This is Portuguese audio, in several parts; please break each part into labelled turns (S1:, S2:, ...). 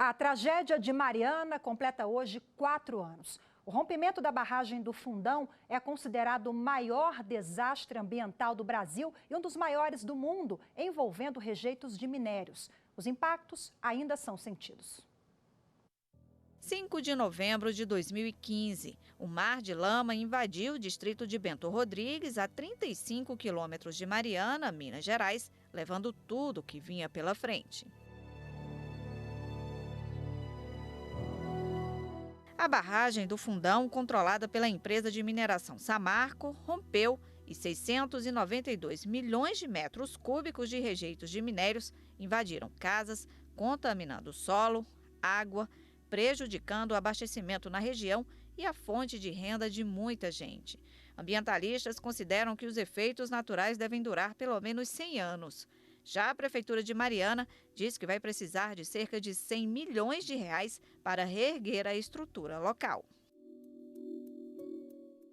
S1: A tragédia de Mariana completa hoje 4 anos. O rompimento da barragem do Fundão é considerado o maior desastre ambiental do Brasil e um dos maiores do mundo, envolvendo rejeitos de minérios. Os impactos ainda são sentidos.
S2: 5 de novembro de 2015, o mar de lama invadiu o distrito de Bento Rodrigues, a 35 quilômetros de Mariana, Minas Gerais, levando tudo que vinha pela frente. A barragem do Fundão, controlada pela empresa de mineração Samarco, rompeu e 692 milhões de metros cúbicos de rejeitos de minérios invadiram casas, contaminando o solo, água, prejudicando o abastecimento na região e a fonte de renda de muita gente. Ambientalistas consideram que os efeitos naturais devem durar pelo menos 100 anos. Já a Prefeitura de Mariana diz que vai precisar de cerca de 100 milhões de reais para reerguer a estrutura local.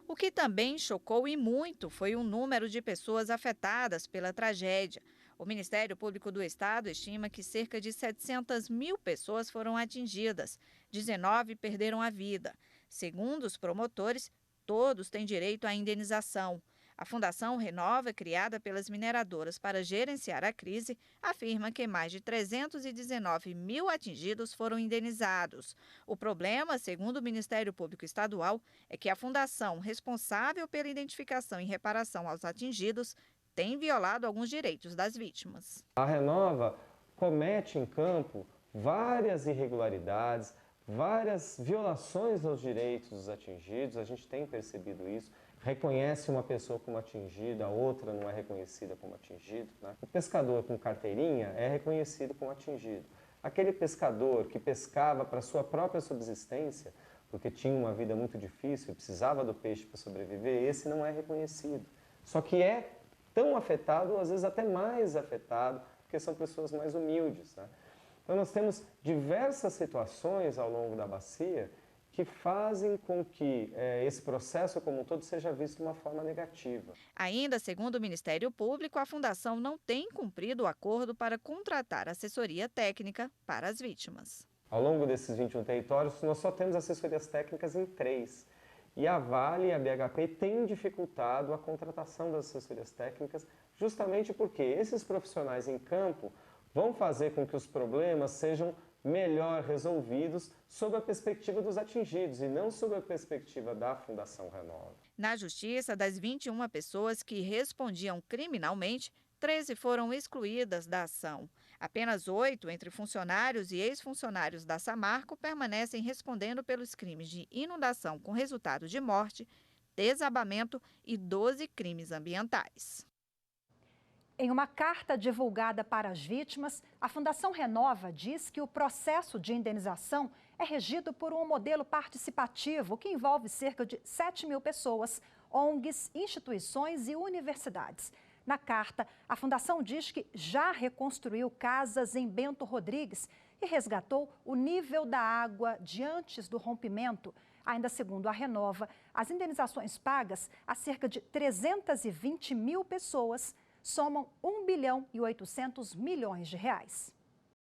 S2: O que também chocou e muito foi o número de pessoas afetadas pela tragédia. O Ministério Público do Estado estima que cerca de 700 mil pessoas foram atingidas, 19 perderam a vida. Segundo os promotores, todos têm direito à indenização. A Fundação Renova, criada pelas mineradoras para gerenciar a crise, afirma que mais de 319 mil atingidos foram indenizados. O problema, segundo o Ministério Público Estadual, é que a fundação responsável pela identificação e reparação aos atingidos tem violado alguns direitos das vítimas.
S3: A Renova comete em campo várias irregularidades, várias violações aos direitos dos atingidos, a gente tem percebido isso. Reconhece uma pessoa como atingida, a outra não é reconhecida como atingido, né? O pescador com carteirinha é reconhecido como atingido. Aquele pescador que pescava para sua própria subsistência, porque tinha uma vida muito difícil e precisava do peixe para sobreviver, esse não é reconhecido. Só que é tão afetado, ou às vezes até mais afetado, porque são pessoas mais humildes, né? Então nós temos diversas situações ao longo da bacia que fazem com que esse processo como um todo seja visto de uma forma negativa.
S2: Ainda segundo o Ministério Público, a Fundação não tem cumprido o acordo para contratar assessoria técnica para as vítimas.
S3: Ao longo desses 21 territórios, nós só temos assessorias técnicas em 3. E a Vale e a BHP têm dificultado a contratação das assessorias técnicas justamente porque esses profissionais em campo vão fazer com que os problemas sejam melhor resolvidos sob a perspectiva dos atingidos e não sob a perspectiva da Fundação Renova.
S2: Na Justiça, das 21 pessoas que respondiam criminalmente, 13 foram excluídas da ação. Apenas 8 entre funcionários e ex-funcionários da Samarco permanecem respondendo pelos crimes de inundação com resultado de morte, desabamento e 12 crimes ambientais.
S1: Em uma carta divulgada para as vítimas, a Fundação Renova diz que o processo de indenização é regido por um modelo participativo que envolve cerca de 7 mil pessoas, ONGs, instituições e universidades. Na carta, a Fundação diz que já reconstruiu casas em Bento Rodrigues e resgatou o nível da água de antes do rompimento. Ainda segundo a Renova, as indenizações pagas a cerca de 320 mil pessoas somam 1 bilhão e 800 milhões de reais.